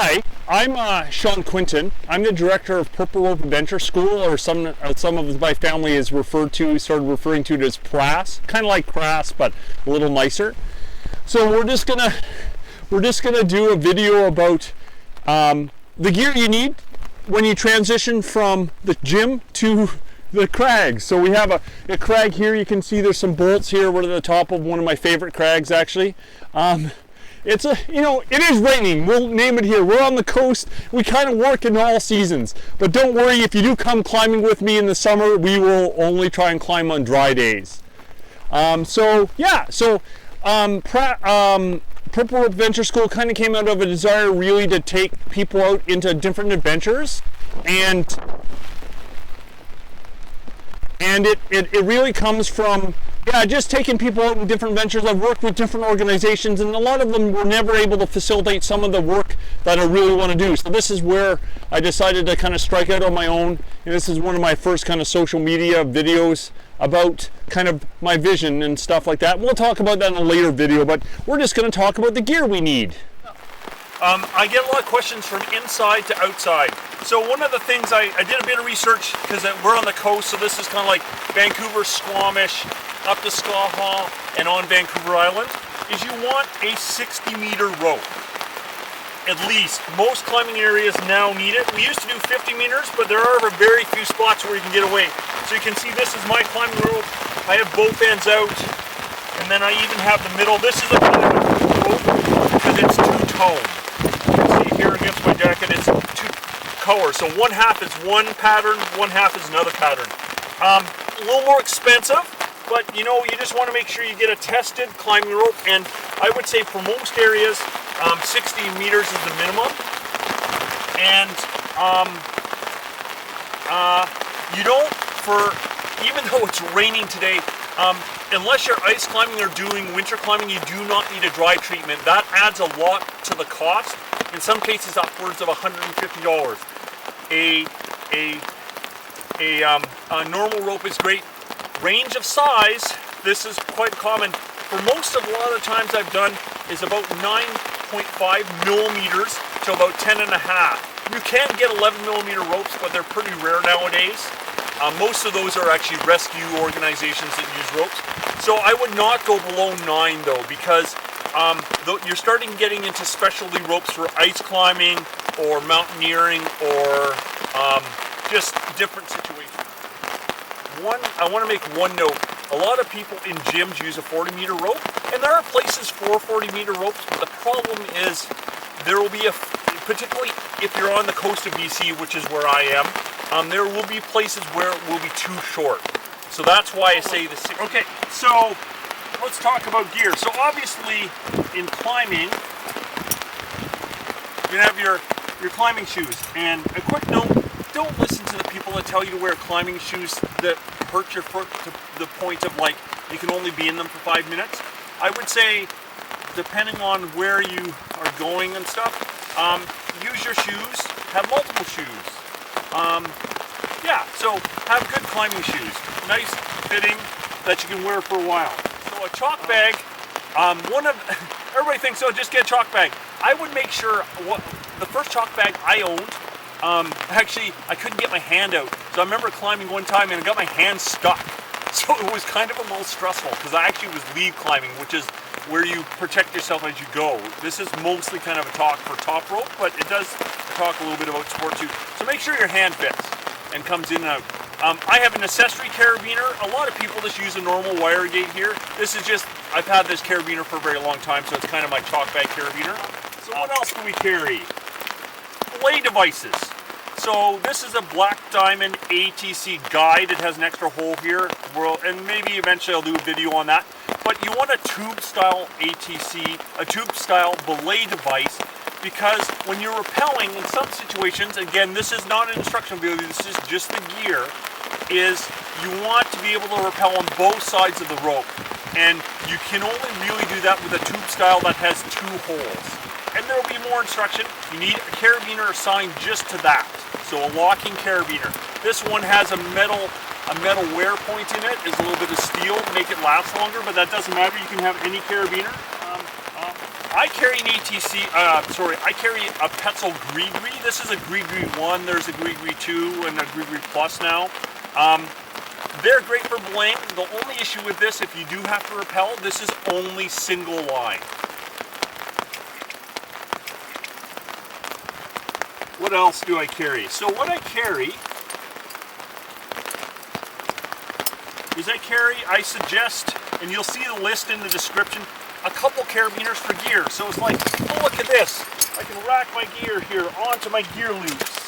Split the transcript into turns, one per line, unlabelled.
Hi, I'm Sierra Quinton. I'm the director of Purple Rope Adventure School, or some of my family is started referring to it as PRAS, kind of like crass, but a little nicer. So we're just gonna do a video about the gear you need when you transition from the gym to the crags. So we have a crag here. You can see there's some bolts here. We're at the top of one of my favorite crags, actually. It is raining. We'll name it here. We're on the coast. We kind of work in all seasons. But don't worry, if you do come climbing with me in the summer, we will only try and climb on dry days. Purple Rope Adventure School kind of came out of a desire really to take people out into different adventures. And it really comes from just taking people out in different ventures. I've worked with different organizations, and a lot of them were never able to facilitate some of the work that I really want to do. So this is where I decided to kind of strike out on my own, and this is one of my first kind of social media videos about kind of my vision and stuff like that. We'll talk about that in a later video, but we're just going to talk about the gear we need.
I get a lot of questions from inside to outside. So one of the things I did a bit of research, because we're on the coast, so this is kind of like Vancouver, Squamish, up to Skaha, and on Vancouver Island, is you want a 60-meter rope. At least. Most climbing areas now need it. We used to do 50 meters, but there are very few spots where you can get away. So you can see this is my climbing rope. I have both ends out, and then I even have the middle. This is a kind of rope because it's two-tone. You can see here against my jacket, it's two colors. So one half is one pattern, one half is another pattern. A little more expensive, but you just want to make sure you get a tested climbing rope. And I would say for most areas, 60 meters is the minimum. And even though it's raining today, unless you're ice climbing or doing winter climbing, you do not need a dry treatment. That adds a lot to the cost. In some cases, upwards of $150. A normal rope is great. Range of size, this is quite common. For most of a lot of the times I've done is about 9.5 millimeters to about 10.5. You can get 11 millimeter ropes, but they're pretty rare nowadays. Most of those are actually rescue organizations that use ropes. So I would not go below 9 though, because you're starting getting into specialty ropes for ice climbing or mountaineering or just different situations. I want to make one note. A lot of people in gyms use a 40-meter rope, and there are places for 40-meter ropes, but the problem is there will be particularly if you're on the coast of BC, which is where I am, there will be places where it will be too short. So that's why I say this. Okay, so let's talk about gear. So obviously in climbing, you have your climbing shoes. And a quick note, don't listen to the people that tell you to wear climbing shoes that hurt your foot to the point of like you can only be in them for 5 minutes. I would say, depending on where you are going and stuff, use your shoes, have multiple shoes. So have good climbing shoes, nice fitting that you can wear for a while. So a chalk bag, everybody thinks, oh, just get a chalk bag. I would make sure, the first chalk bag I owned, actually I couldn't get my hand out. So I remember climbing one time and I got my hand stuck. So it was kind of a little stressful because I actually was lead climbing, which is where you protect yourself as you go. This is mostly kind of a talk for top rope, but it does talk a little bit about sport too. So make sure your hand fits and comes in and out. I have an accessory carabiner. A lot of people just use a normal wire gate here. This is just, I've had this carabiner for a very long time, so it's kind of my chalk bag carabiner. So what else do we carry? Belay devices. So this is a black diamond ATC guide. It has an extra hole here, and maybe eventually I'll do a video on that. But you want a tube style ATC, a tube style belay device, because when you're rappelling in some situations, again, this is not an instructional video, this is just the gear, is you want to be able to rappel on both sides of the rope. And you can only really do that with a tube style that has 2 holes. And there will be more instruction. You need a carabiner assigned just to that. So a locking carabiner. This one has a metal wear point in it. There's a little bit of steel to make it last longer, but that doesn't matter. You can have any carabiner. I carry an ATC, I carry a Petzl GriGri. This is a GriGri 1, there's a GriGri 2, and a GriGri Plus now. They're great for belaying. The only issue with this, if you do have to rappel, this is only single line. What else do I carry? So what I carry is I suggest, and you'll see the list in the description, a couple carabiners for gear. So it's like, oh, look at this. I can rack my gear here onto my gear loops.